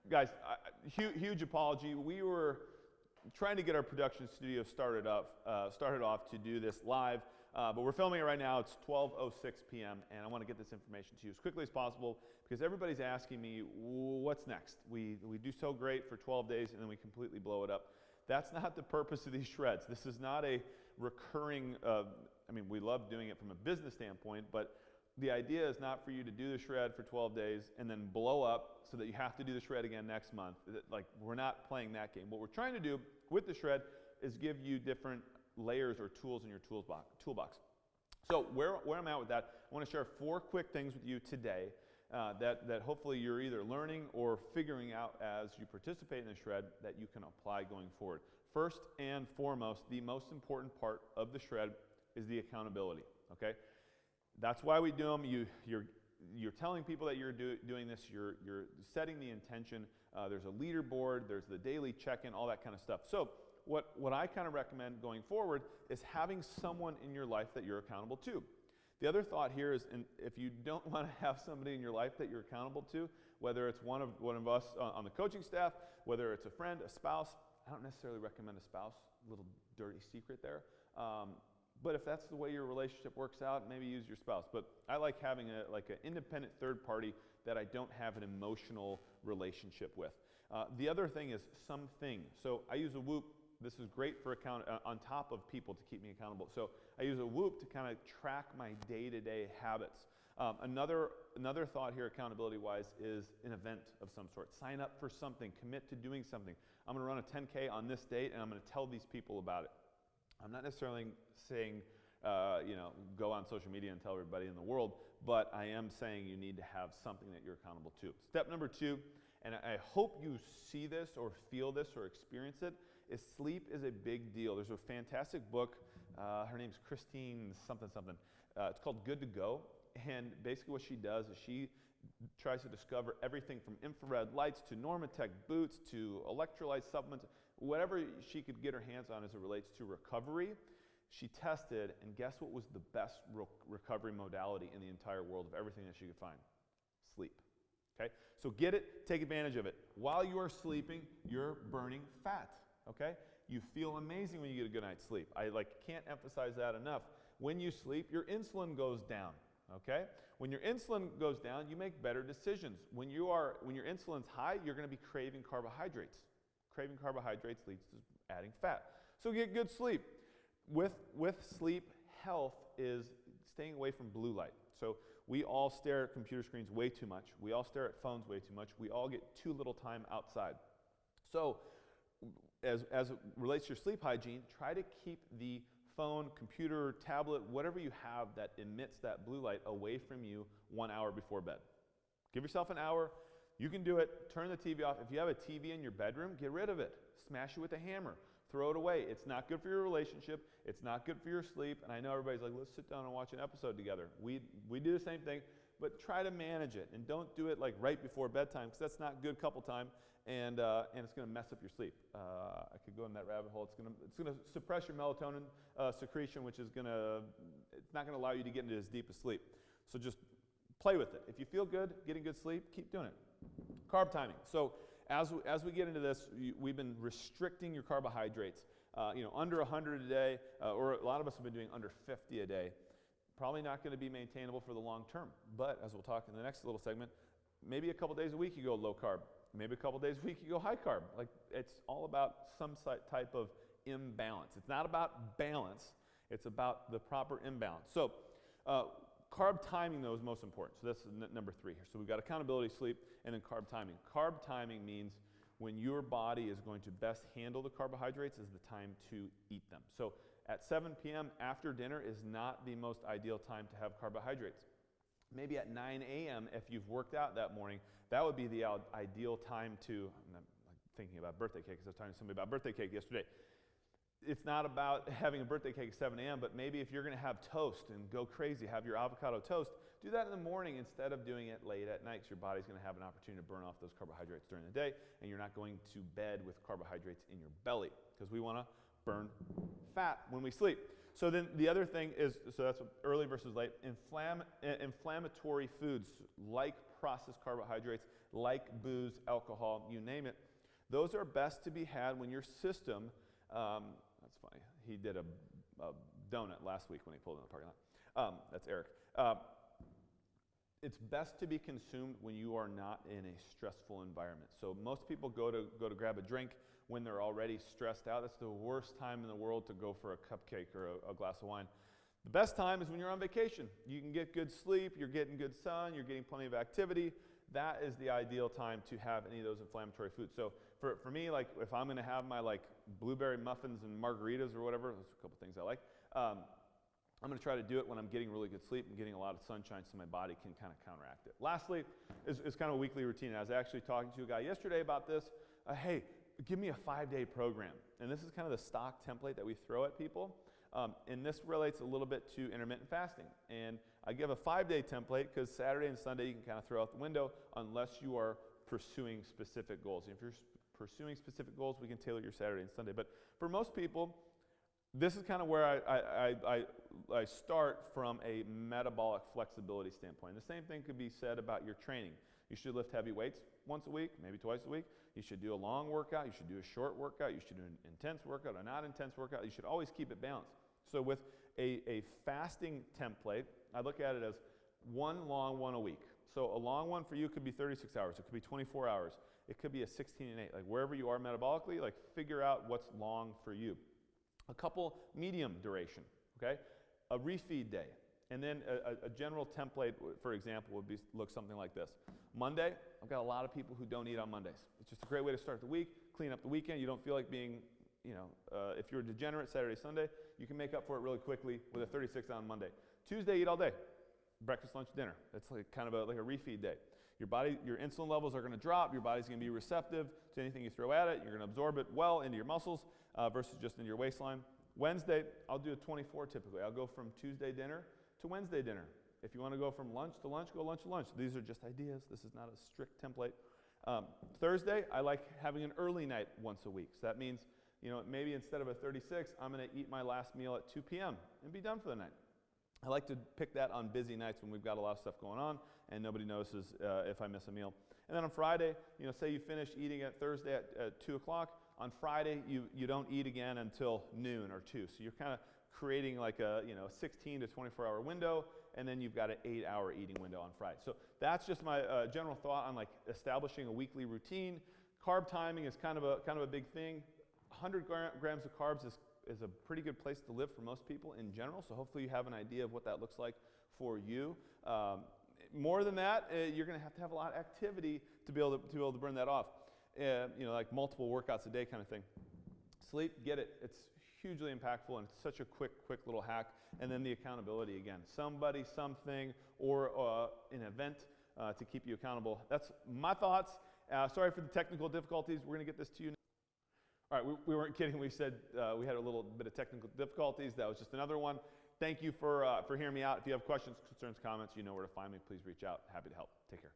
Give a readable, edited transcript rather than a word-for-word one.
Guys, huge apology. We were trying to get our production studio started off to do this live, but we're filming it right now. It's 12:06 p.m. and I want to get this information to you as quickly as possible because everybody's asking me what's next. We do so great for 12 days and then we completely blow it up. That's not the purpose of these shreds. This is not a recurring, I mean, we love doing it from a business standpoint, but the idea is not for you to do the shred for 12 days and then blow up so that you have to do the shred again next month. Like, we're not playing that game. What we're trying to do with the shred is give you different layers or tools in your toolbox. So where I'm at with that, I want to share 4 quick things with you today that hopefully you're either learning or figuring out as you participate in the shred that you can apply going forward. First and foremost, the most important part of the shred is the accountability, okay? That's why we do them. You're telling people that you're doing this. You're setting the intention. There's a leaderboard. There's the daily check-in, all that kind of stuff. So what I kind of recommend going forward is having someone in your life that you're accountable to. The other thought here is, if you don't want to have somebody in your life that you're accountable to, whether it's one of us on the coaching staff, whether it's a friend, a spouse, I don't necessarily recommend a spouse. A little dirty secret there. But if that's the way your relationship works out, maybe use your spouse. But I like having an independent third party that I don't have an emotional relationship with. The other thing is something. So I use a Whoop. This is great for on top of people to keep me accountable. So I use a Whoop to kind of track my day-to-day habits. Another thought here, accountability-wise, is an event of some sort. Sign up for something. Commit to doing something. I'm going to run a 10K on this date, and I'm going to tell these people about it. I'm not necessarily saying, go on social media and tell everybody in the world, but I am saying you need to have something that you're accountable to. Step number 2, and I hope you see this or feel this or experience it, is sleep is a big deal. There's a fantastic book. Her name's Christine something. It's called Good to Go, and basically what she does is she tries to discover everything from infrared lights to Normatec boots to electrolyte supplements, whatever she could get her hands on as it relates to recovery. She tested, and guess what was the best recovery modality in the entire world of everything that she could find? Sleep. Okay? So get it, take advantage of it. While you are sleeping, you're burning fat. Okay? You feel amazing when you get a good night's sleep. I can't emphasize that enough. When you sleep, your insulin goes down. Okay? When your insulin goes down, you make better decisions. When your insulin's high, you're going to be craving carbohydrates. Craving carbohydrates leads to adding fat. So get good sleep. With sleep, health is staying away from blue light. So we all stare at computer screens way too much. We all stare at phones way too much. We all get too little time outside. So as it relates to your sleep hygiene, try to keep the phone, computer, tablet, whatever you have that emits that blue light away from you 1 hour before bed. Give yourself an hour. You can do it. Turn the TV off. If you have a TV in your bedroom, get rid of it. Smash it with a hammer. Throw it away. It's not good for your relationship. It's not good for your sleep. And I know everybody's like, let's sit down and watch an episode together. We do the same thing, but try to manage it. And don't do it like right before bedtime because that's not good couple time and it's going to mess up your sleep. I could go in that rabbit hole. It's going to suppress your melatonin secretion, which is it's not going to allow you to get into as deep a sleep. So just play with it. If you feel good, getting good sleep, keep doing it. Carb timing. So as we get into this, we've been restricting your carbohydrates. Under 100 a day, or a lot of us have been doing under 50 a day. Probably not going to be maintainable for the long term. But as we'll talk in the next little segment, maybe a couple days a week you go low carb. Maybe a couple days a week you go high carb. It's all about some type of imbalance. It's not about balance. It's about the proper imbalance. So carb timing, though, is most important. So that's number 3 here. So we've got accountability, sleep, and then carb timing. Carb timing means when your body is going to best handle the carbohydrates is the time to eat them. So at 7 p.m. after dinner is not the most ideal time to have carbohydrates. Maybe at 9 a.m. if you've worked out that morning, that would be the ideal time to, I'm thinking about birthday cake because I was talking to somebody about birthday cake yesterday. It's not about having a birthday cake at 7 a.m., but maybe if you're going to have toast and go crazy, have your avocado toast, do that in the morning instead of doing it late at night because your body's going to have an opportunity to burn off those carbohydrates during the day, and you're not going to bed with carbohydrates in your belly because we want to burn fat when we sleep. So then the other thing is, so that's early versus late, inflammatory foods like processed carbohydrates, like booze, alcohol, you name it. Those are best to be had when your system, that's funny, he did a donut last week when he pulled in the parking lot. That's Eric. It's best to be consumed when you are not in a stressful environment. So most people go to grab a drink when they're already stressed out. That's the worst time in the world to go for a cupcake or a glass of wine. The best time is when you're on vacation. You can get good sleep, you're getting good sun, you're getting plenty of activity. That is the ideal time to have any of those inflammatory foods. So for me, like if I'm going to have my like blueberry muffins and margaritas or whatever, those are a couple things I like. I'm going to try to do it when I'm getting really good sleep and getting a lot of sunshine so my body can kind of counteract it. Lastly, is kind of a weekly routine. I was actually talking to a guy yesterday about this. Hey, give me a 5-day program. And this is kind of the stock template that we throw at people. And this relates a little bit to intermittent fasting. And I give a 5-day template because Saturday and Sunday you can kind of throw out the window unless you are pursuing specific goals. And if you're pursuing specific goals, we can tailor your Saturday and Sunday. But for most people, this is kind of where I start from a metabolic flexibility standpoint. The same thing could be said about your training. You should lift heavy weights once a week, maybe twice a week. You should do a long workout. You should do a short workout. You should do an intense workout, a not intense workout. You should always keep it balanced. So with a fasting template, I look at it as one long one a week. So a long one for you could be 36 hours. It could be 24 hours. It could be a 16 and 8. Like wherever you are metabolically, like figure out what's long for you. A couple medium duration, okay? A refeed day. And then a general template, for example, would look something like this. Monday, I've got a lot of people who don't eat on Mondays. It's just a great way to start the week, clean up the weekend. You don't feel like being, if you're a degenerate Saturday, Sunday, you can make up for it really quickly with a 36 on Monday. Tuesday, eat all day. Breakfast, lunch, dinner. It's like kind of like a refeed day. Your body, your insulin levels are going to drop. Your body's going to be receptive to anything you throw at it. You're going to absorb it well into your muscles versus just into your waistline. Wednesday, I'll do a 24 typically. I'll go from Tuesday dinner to Wednesday dinner. If you want to go from lunch to lunch, go lunch to lunch. These are just ideas. This is not a strict template. Thursday, I like having an early night once a week. So that means, maybe instead of a 36, I'm going to eat my last meal at 2 p.m. and be done for the night. I like to pick that on busy nights when we've got a lot of stuff going on and nobody notices if I miss a meal. And then on Friday, say you finish eating at Thursday at 2 o'clock. On Friday, you don't eat again until noon or 2. So you're kind of creating like a 16 to 24-hour window, and then you've got an 8-hour eating window on Friday. So that's just my general thought on like establishing a weekly routine. Carb timing is kind of a big thing. 100 grams of carbs is a pretty good place to live for most people in general. So hopefully you have an idea of what that looks like for you. More than that, you're going to have a lot of activity to be able to burn that off. Like multiple workouts a day kind of thing. Sleep, get it. It's hugely impactful and it's such a quick little hack. And then the accountability again. Somebody, something, or an event to keep you accountable. That's my thoughts. Sorry for the technical difficulties. We're going to get this to you. All right, we weren't kidding. We said we had a little bit of technical difficulties. That was just another one. Thank you for hearing me out. If you have questions, concerns, comments, you know where to find me. Please reach out. Happy to help. Take care.